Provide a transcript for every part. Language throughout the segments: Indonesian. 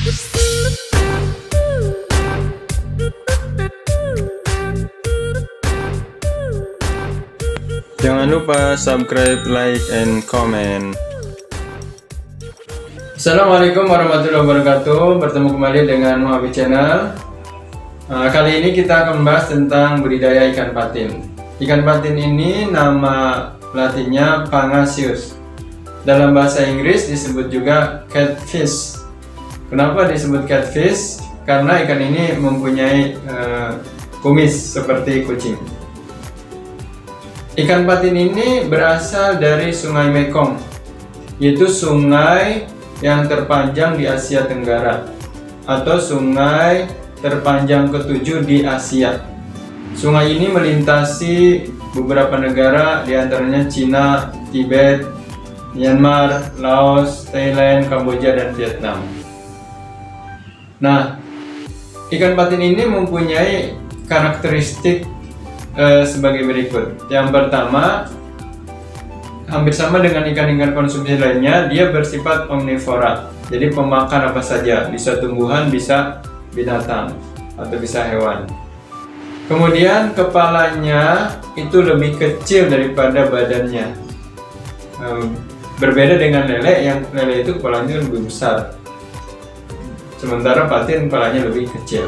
Jangan lupa subscribe, like, and comment. Assalamualaikum warahmatullahi wabarakatuh. Bertemu kembali dengan Muhabi Channel. Kali ini kita akan membahas tentang budidaya ikan patin. Ikan patin ini nama latinnya Pangasius. Dalam bahasa Inggris disebut juga catfish. Kenapa disebut catfish? Karena ikan ini mempunyai kumis seperti kucing. Ikan patin ini berasal dari Sungai Mekong, yaitu sungai yang terpanjang di Asia Tenggara atau sungai terpanjang ke-7 di Asia. Sungai ini melintasi beberapa negara, diantaranya Cina, Tibet, Myanmar, Laos, Thailand, Kamboja, dan Vietnam. Nah, ikan patin ini mempunyai karakteristik sebagai berikut. Yang pertama, hampir sama dengan ikan-ikan konsumsi lainnya, dia bersifat omnivora. Jadi pemakan apa saja, bisa tumbuhan, bisa binatang, atau bisa hewan. Kemudian kepalanya itu lebih kecil daripada badannya. Berbeda dengan lele, yang lele itu kepalanya lebih besar. Sementara patin kepalanya lebih kecil.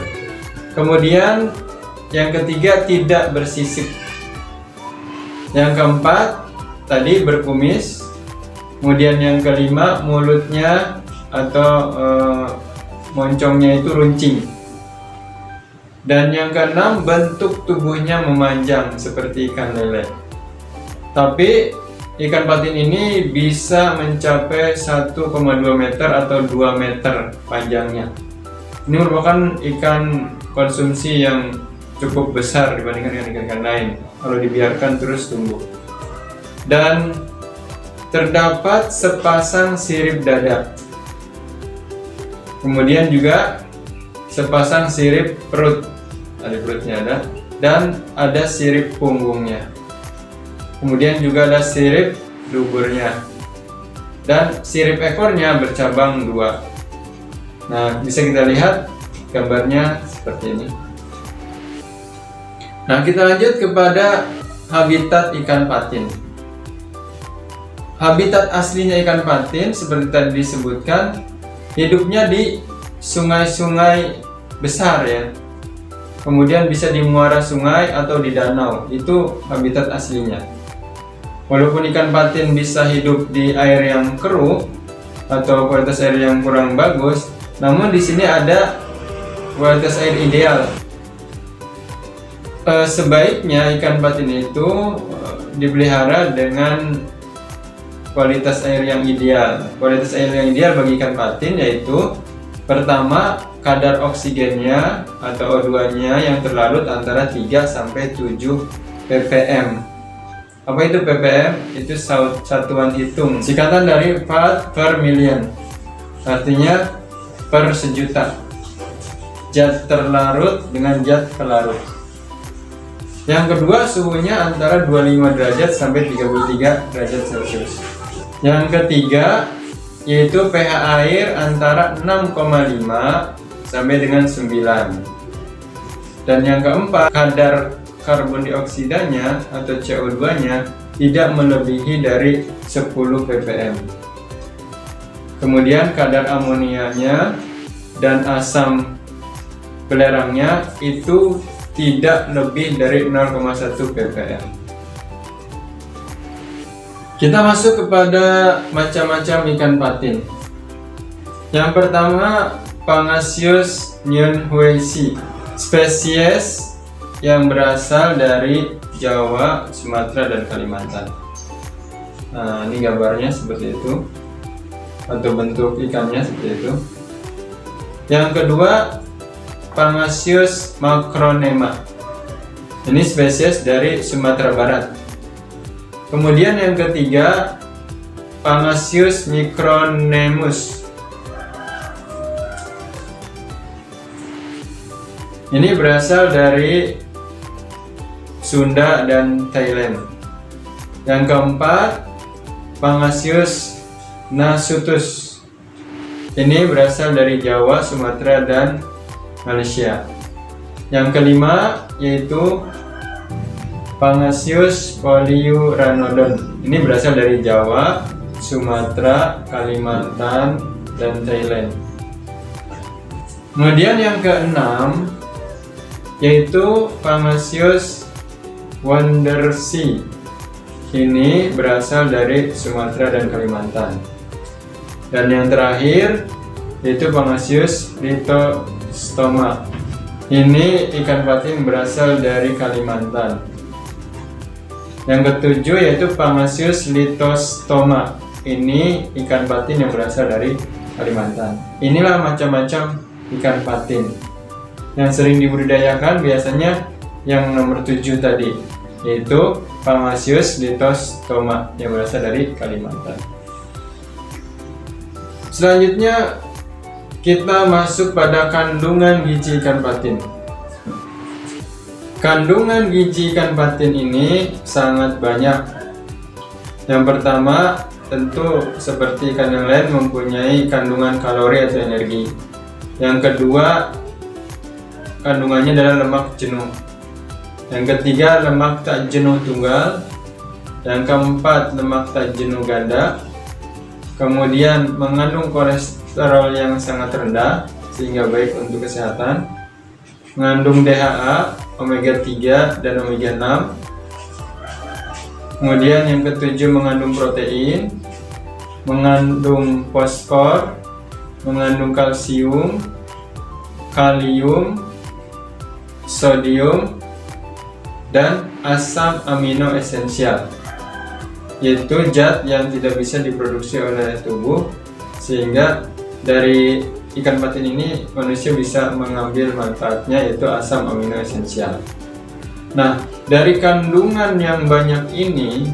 Kemudian yang ketiga, tidak bersisik. Yang keempat, tadi berkumis. Kemudian yang kelima, mulutnya atau moncongnya itu runcing. Dan yang keenam, bentuk tubuhnya memanjang seperti ikan lele. Tapi ikan patin ini bisa mencapai 1,2 meter atau 2 meter panjangnya. Ini merupakan ikan konsumsi yang cukup besar dibandingkan dengan ikan-ikan lain kalau dibiarkan terus tumbuh. Dan terdapat sepasang sirip dada, kemudian juga sepasang sirip perut, ada perutnya ada, dan ada sirip punggungnya. Kemudian juga ada sirip duburnya, dan sirip ekornya bercabang 2. Nah, bisa kita lihat gambarnya seperti ini. Nah, kita lanjut kepada habitat ikan patin. Habitat aslinya ikan patin seperti tadi disebutkan, hidupnya di sungai-sungai besar ya. Kemudian bisa di muara sungai atau di danau, itu habitat aslinya. Walaupun ikan patin bisa hidup di air yang keruh atau kualitas air yang kurang bagus, namun di sini ada kualitas air ideal. Sebaiknya ikan patin itu dipelihara dengan kualitas air yang ideal. Kualitas air yang ideal bagi ikan patin yaitu, pertama, kadar oksigennya atau O2-nya yang terlarut antara 3 sampai 7 ppm. Apa itu ppm? Itu satuan hitung, singkatan dari part per million, artinya per sejuta. Zat terlarut dengan zat pelarut. Yang kedua, suhunya antara 25 derajat sampai 33 derajat Celcius. Yang ketiga, yaitu pH air antara 6,5 sampai dengan 9. Dan yang keempat, kadar karbon dioksidanya atau CO2-nya tidak melebihi dari 10 ppm. Kemudian kadar amonianya dan asam belerangnya itu tidak lebih dari 0,1 ppm. Kita masuk kepada macam-macam ikan patin. Yang pertama, Pangasius nyunhuisi, spesies yang berasal dari Jawa, Sumatera, dan Kalimantan. Nah, ini gambarnya seperti itu, atau bentuk ikannya seperti itu. Yang kedua, Pangasius macronema. Ini spesies dari Sumatera Barat. Kemudian yang ketiga, Pangasius micronemus. Ini berasal dari Sunda dan Thailand. Yang keempat, Pangasius nasutus. Ini berasal dari Jawa, Sumatera, dan Malaysia. Yang kelima yaitu Pangasius polyuranodon. Ini berasal dari Jawa, Sumatera, Kalimantan, dan Thailand. Kemudian yang keenam yaitu Pangasius wandersii. Ini berasal dari Sumatera dan Kalimantan. Dan yang terakhir yaitu Pangasius lithostoma. Ini ikan patin berasal dari Kalimantan. Yang ketujuh yaitu Pangasius lithostoma. Ini ikan patin yang berasal dari Kalimantan. Inilah macam-macam ikan patin yang sering dibudidayakan, biasanya yang nomor 7 tadi, yaitu Pangasius lithostoma yang berasal dari Kalimantan. Selanjutnya kita masuk pada kandungan gizi ikan patin. Kandungan gizi ikan patin ini sangat banyak. Yang pertama, tentu seperti ikan yang lain mempunyai kandungan kalori atau energi. Yang kedua, kandungannya adalah lemak jenuh. Yang ketiga, lemak tak jenuh tunggal. Yang keempat, lemak tak jenuh ganda. Kemudian mengandung kolesterol yang sangat rendah sehingga baik untuk kesehatan. Mengandung DHA, omega 3 dan omega 6. Kemudian yang ketujuh, mengandung protein, mengandung fosfor, mengandung kalsium, kalium, sodium, dan asam amino esensial, yaitu zat yang tidak bisa diproduksi oleh tubuh, sehingga dari ikan patin ini manusia bisa mengambil manfaatnya, yaitu asam amino esensial. Nah, dari kandungan yang banyak ini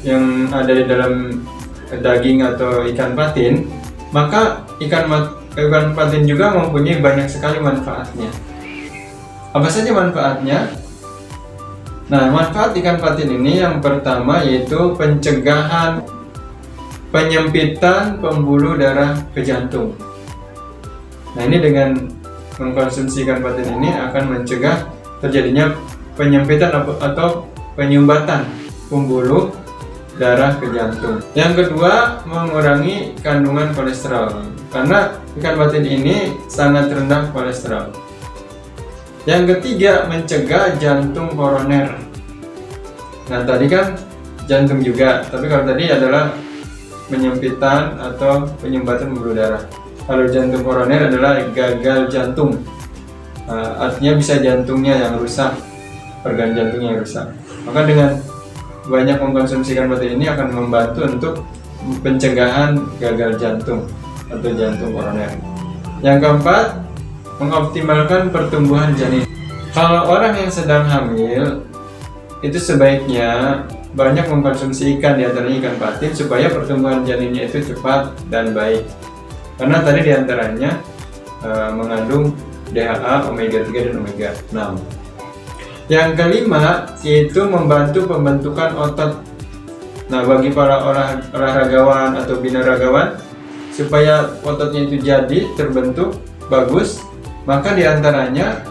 yang ada di dalam daging atau ikan patin, maka ikan patin juga mempunyai banyak sekali manfaatnya. Apa saja manfaatnya? Nah, manfaat ikan patin ini yang pertama yaitu pencegahan penyempitan pembuluh darah ke jantung. Nah, ini dengan mengkonsumsi ikan patin ini akan mencegah terjadinya penyempitan atau penyumbatan pembuluh darah ke jantung. Yang kedua, mengurangi kandungan kolesterol, karena ikan patin ini sangat rendah kolesterol. Yang ketiga, mencegah jantung koroner. Nah, tadi kan jantung juga, tapi kalau tadi adalah penyempitan atau penyumbatan pembuluh darah. Kalau jantung koroner adalah gagal jantung. Artinya bisa jantungnya yang rusak, organ jantungnya yang rusak. Maka dengan banyak mengkonsumsi ikan patin ini akan membantu untuk pencegahan gagal jantung atau jantung koroner. Yang keempat, mengoptimalkan pertumbuhan janin. Kalau orang yang sedang hamil, itu sebaiknya banyak mengkonsumsi ikan, diantaranya ikan patin, supaya pertumbuhan janinnya itu cepat dan baik. Karena tadi diantaranya mengandung DHA, omega 3 dan omega 6. Yang kelima yaitu membantu pembentukan otot. Nah, bagi para olahragawan atau binaragawan, supaya ototnya itu jadi terbentuk bagus, maka diantaranya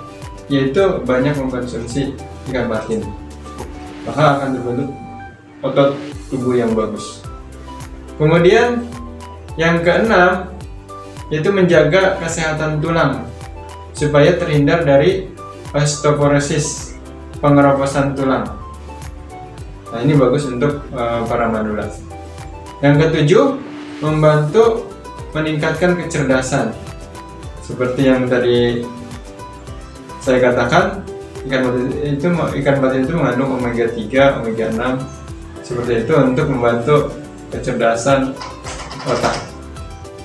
yaitu banyak mengkonsumsi ikan patin, maka akan terbentuk otot tubuh yang bagus. Kemudian yang keenam yaitu menjaga kesehatan tulang supaya terhindar dari osteoporosis, pengeroposan tulang. Nah, ini bagus untuk para manula. Yang ketujuh, membantu meningkatkan kecerdasan. Seperti yang tadi saya katakan, ikan patin itu mengandung omega 3, omega 6 seperti itu untuk membantu kecerdasan otak.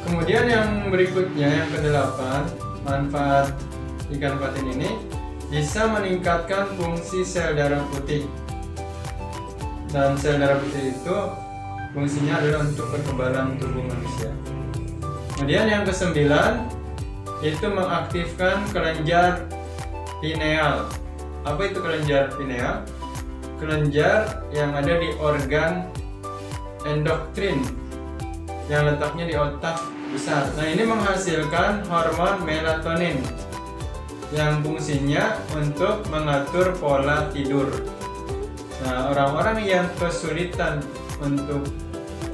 Kemudian yang berikutnya, yang ke-8, manfaat ikan patin ini bisa meningkatkan fungsi sel darah putih. Dan sel darah putih itu fungsinya adalah untuk kekebalan tubuh manusia. Kemudian yang ke-9 itu mengaktifkan kelenjar pineal. Apa itu kelenjar pineal? Kelenjar yang ada di organ endokrin yang letaknya di otak besar. Nah, ini menghasilkan hormon melatonin yang fungsinya untuk mengatur pola tidur. Nah, orang-orang yang kesulitan untuk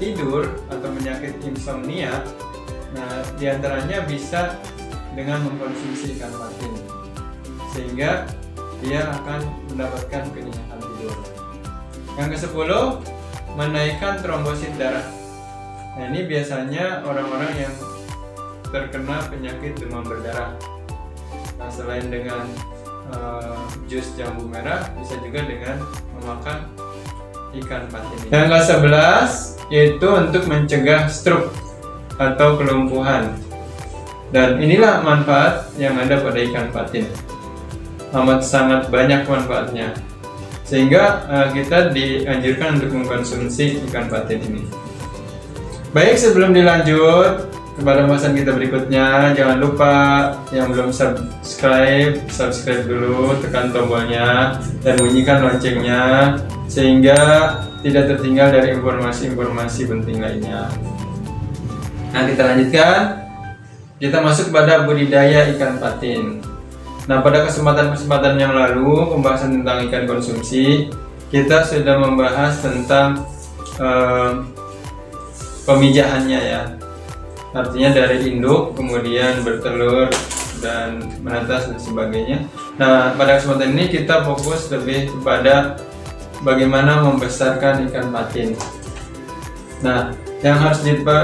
tidur atau penyakit insomnia, nah diantaranya bisa dengan mengkonsumsi ikan patin, sehingga dia akan mendapatkan kenyenyakan tidur. Yang ke-10, menaikkan trombosit darah. Nah, ini biasanya orang-orang yang terkena penyakit demam berdarah. Nah, selain dengan jus jambu merah, bisa juga dengan memakan ikan patin. Yang ke-11 yaitu untuk mencegah stroke atau kelumpuhan. Dan inilah manfaat yang ada pada ikan patin. Amat sangat banyak manfaatnya, sehingga kita dianjurkan untuk mengkonsumsi ikan patin ini. Baik, sebelum dilanjut kepada pembahasan kita berikutnya, jangan lupa yang belum subscribe dulu, tekan tombolnya dan bunyikan loncengnya sehingga tidak tertinggal dari informasi-informasi penting lainnya. Nah, kita lanjutkan. Kita masuk pada budidaya ikan patin. Nah, pada kesempatan-kesempatan yang lalu, pembahasan tentang ikan konsumsi, kita sudah membahas tentang pemijahannya ya. Artinya dari induk, kemudian bertelur, dan menetas dan sebagainya. Nah, pada kesempatan ini kita fokus lebih kepada bagaimana membesarkan ikan patin. Nah, yang harus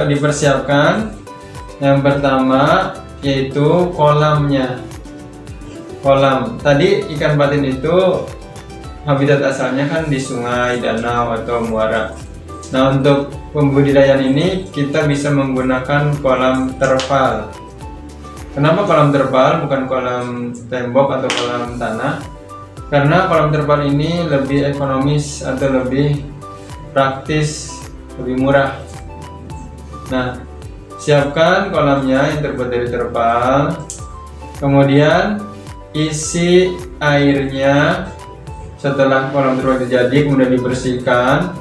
dipersiapkan yang pertama yaitu kolamnya. Kolam. Tadi ikan patin itu habitat asalnya kan di sungai, danau, atau muara. Nah, untuk pembudidayaan ini kita bisa menggunakan kolam terpal. Kenapa kolam terpal bukan kolam tembok atau kolam tanah? Karena kolam terpal ini lebih ekonomis atau lebih praktis, lebih murah. Nah, siapkan kolamnya yang terbuat dari terpal. Kemudian isi airnya. Setelah kolam terpal jadi, kemudian dibersihkan,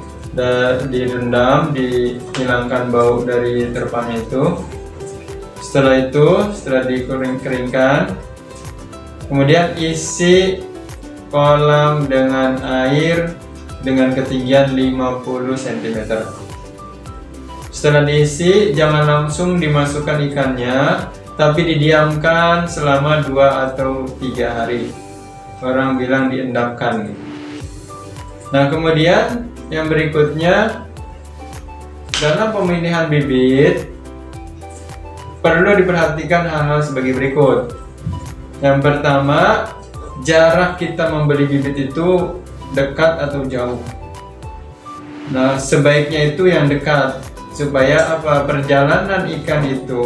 direndam, dihilangkan bau dari terpalnya itu. Setelah itu, setelah dikeringkan, kemudian isi kolam dengan air dengan ketinggian 50 cm. Setelah diisi, jangan langsung dimasukkan ikannya, tapi didiamkan selama 2 atau 3 hari. Orang bilang diendapkan. Nah, kemudian yang berikutnya, dalam pemilihan bibit perlu diperhatikan hal-hal sebagai berikut. Yang pertama, jarak kita membeli bibit itu dekat atau jauh. Nah, sebaiknya itu yang dekat, supaya perjalanan ikan itu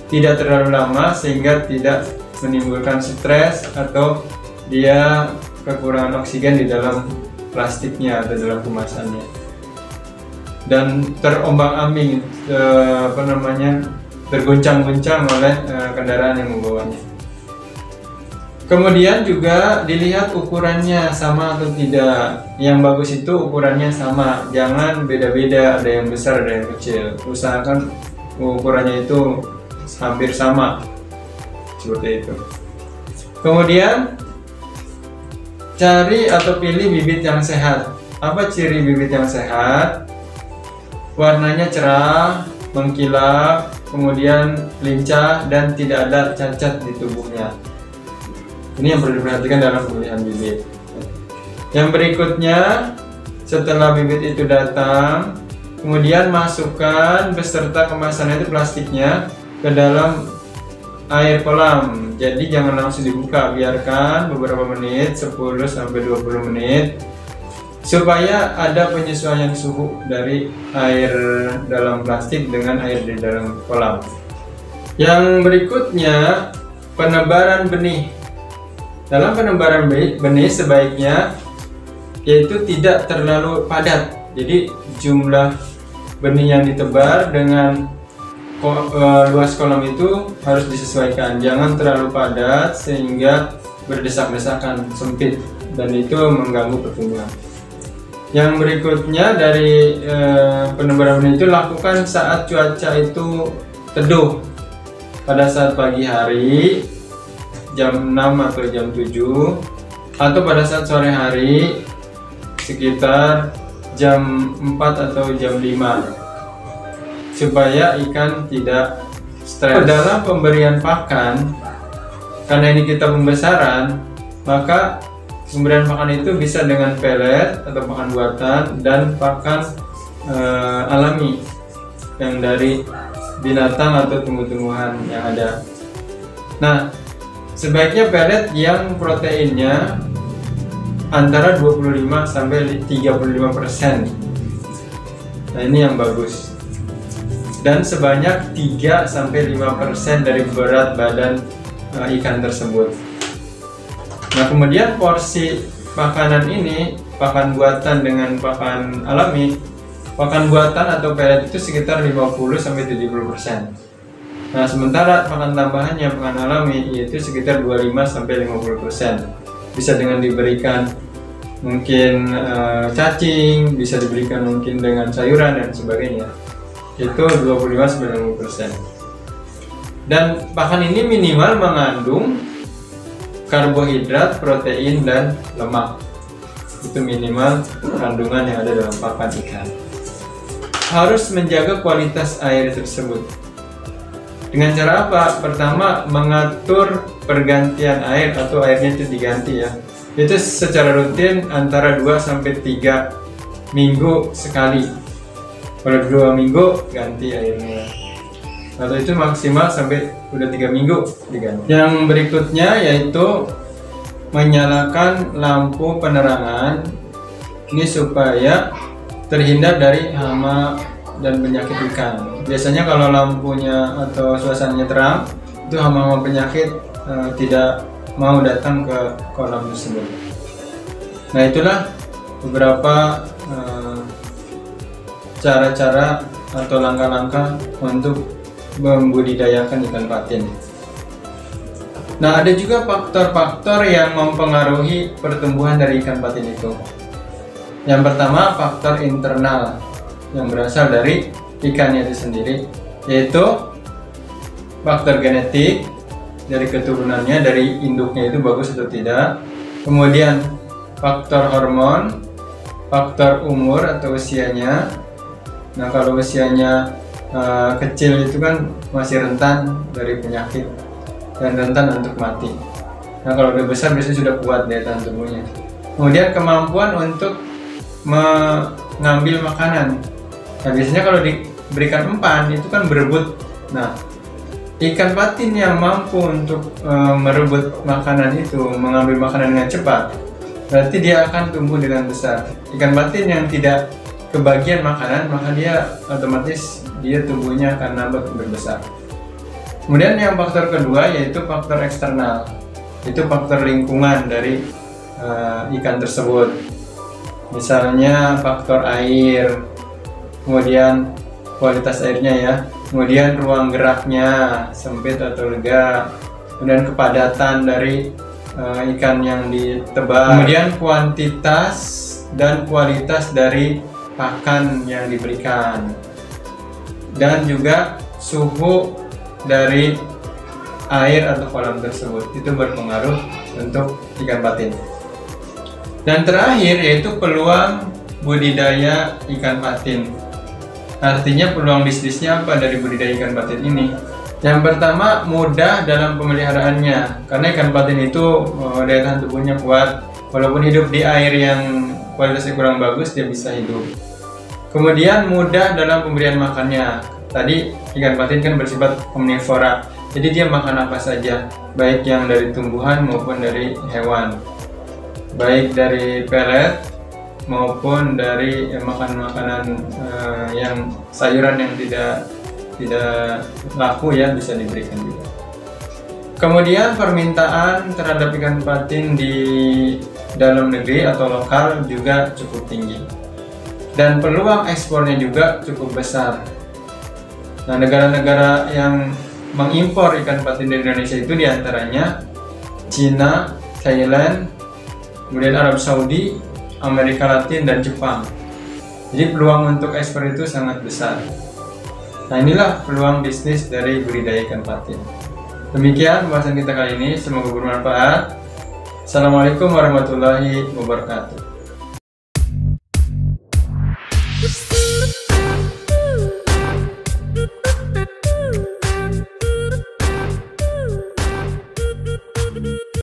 tidak terlalu lama sehingga tidak menimbulkan stres atau dia kekurangan oksigen di dalam plastiknya atau dalam kemasannya, dan terombang-ambing terguncang-guncang oleh kendaraan yang membawanya. Kemudian juga dilihat ukurannya sama atau tidak. Yang bagus itu ukurannya sama, jangan beda-beda, ada yang besar ada yang kecil. Usahakan ukurannya itu hampir sama, seperti itu. Kemudian cari atau pilih bibit yang sehat. Apa ciri bibit yang sehat? Warnanya cerah, mengkilap, kemudian lincah, dan tidak ada cacat di tubuhnya. Ini yang perlu diperhatikan dalam pemilihan bibit. Yang berikutnya, setelah bibit itu datang, kemudian masukkan beserta kemasannya itu plastiknya ke dalam air kolam. Jadi jangan langsung dibuka, biarkan beberapa menit, 10-20 menit, supaya ada penyesuaian suhu dari air dalam plastik dengan air di dalam kolam. Yang berikutnya, penebaran benih. Dalam penebaran benih sebaiknya yaitu tidak terlalu padat. Jadi jumlah benih yang ditebar dengan luas kolam itu harus disesuaikan. Jangan terlalu padat sehingga berdesak-desakan, sempit, dan itu mengganggu pertumbuhan. Yang berikutnya dari penebaran benih itu lakukan saat cuaca itu teduh, pada saat pagi hari jam 6 atau jam 7, atau pada saat sore hari sekitar jam 4 atau jam 5, supaya ikan tidak stres. Dalam pemberian pakan, karena ini kita pembesaran, maka pemberian pakan itu bisa dengan pelet atau pakan buatan dan pakan alami yang dari binatang atau tumbuh-tumbuhan yang ada. Nah, sebaiknya pelet yang proteinnya antara 25 sampai 35%. Nah, ini yang bagus. Dan sebanyak 3 sampai 5% dari berat badan ikan tersebut. Nah, kemudian porsi makanan ini, pakan buatan dengan pakan alami, pakan buatan atau pelet itu sekitar 50 sampai 70%. Nah, sementara pakan tambahannya, pakan alami, yaitu sekitar 25 sampai 50%. Bisa dengan diberikan mungkin cacing, bisa diberikan mungkin dengan sayuran dan sebagainya. Itu 25 sampai 50%. Dan pakan ini minimal mengandung karbohidrat, protein, dan lemak. Itu minimal kandungan yang ada dalam pakan ikan. Harus menjaga kualitas air tersebut. Dengan cara apa? Pertama, mengatur pergantian air atau airnya itu diganti ya. Itu secara rutin antara 2 sampai 3 minggu sekali. Kalau 2 minggu ganti airnya. Atau itu maksimal sampai udah 3 minggu diganti. Yang berikutnya yaitu menyalakan lampu penerangan. Ini supaya terhindar dari hama dan penyakit ikan. Biasanya kalau lampunya atau suasananya terang, itu hama-hama penyakit tidak mau datang ke kolam tersebut. Nah, itulah beberapa cara-cara atau langkah-langkah untuk membudidayakan ikan patin. Nah, ada juga faktor-faktor yang mempengaruhi pertumbuhan dari ikan patin itu. Yang pertama, faktor internal yang berasal dari ikannya itu sendiri, yaitu faktor genetik dari keturunannya, dari induknya itu bagus atau tidak. Kemudian faktor hormon, faktor umur atau usianya. Nah, kalau usianya kecil itu kan masih rentan dari penyakit dan rentan untuk mati. Nah, kalau udah besar biasanya sudah kuat daya tahan tubuhnya. Kemudian kemampuan untuk mengambil makanan. Nah, biasanya kalau diberikan umpan itu kan berebut. Nah, ikan patin yang mampu untuk merebut makanan itu, mengambil makanan dengan cepat, berarti dia akan tumbuh dengan besar. Ikan patin yang tidak kebagian makanan, maka dia otomatis dia tumbuhnya akan lambat berbesar. Kemudian yang faktor kedua yaitu faktor eksternal. Itu faktor lingkungan dari ikan tersebut. Misalnya faktor air, kemudian kualitas airnya ya, kemudian ruang geraknya sempit atau lega, kemudian kepadatan dari ikan yang ditebar, kemudian kuantitas dan kualitas dari pakan yang diberikan, dan juga suhu dari air atau kolam tersebut. Itu berpengaruh untuk ikan patin. Dan terakhir yaitu peluang budidaya ikan patin. Artinya peluang bisnisnya apa dari budidaya ikan patin ini? Yang pertama, mudah dalam pemeliharaannya, karena ikan patin itu daya tahan tubuhnya kuat. Walaupun hidup di air yang kualitasnya kurang bagus, dia bisa hidup. Kemudian mudah dalam pemberian makannya. Tadi ikan patin kan bersifat omnivora, jadi dia makan apa saja, baik yang dari tumbuhan maupun dari hewan, baik dari pelet maupun dari makanan-makanan yang sayuran yang tidak laku ya, bisa diberikan juga. Kemudian permintaan terhadap ikan patin di dalam negeri atau lokal juga cukup tinggi, dan peluang ekspornya juga cukup besar. Nah, negara-negara yang mengimpor ikan patin dari Indonesia itu diantaranya Cina, Thailand, kemudian Arab Saudi, Amerika Latin, dan Jepang. Jadi peluang untuk ekspor itu sangat besar. Nah, inilah peluang bisnis dari budidaya ikan patin. Demikian pembahasan kita kali ini, semoga bermanfaat. Assalamualaikum warahmatullahi wabarakatuh.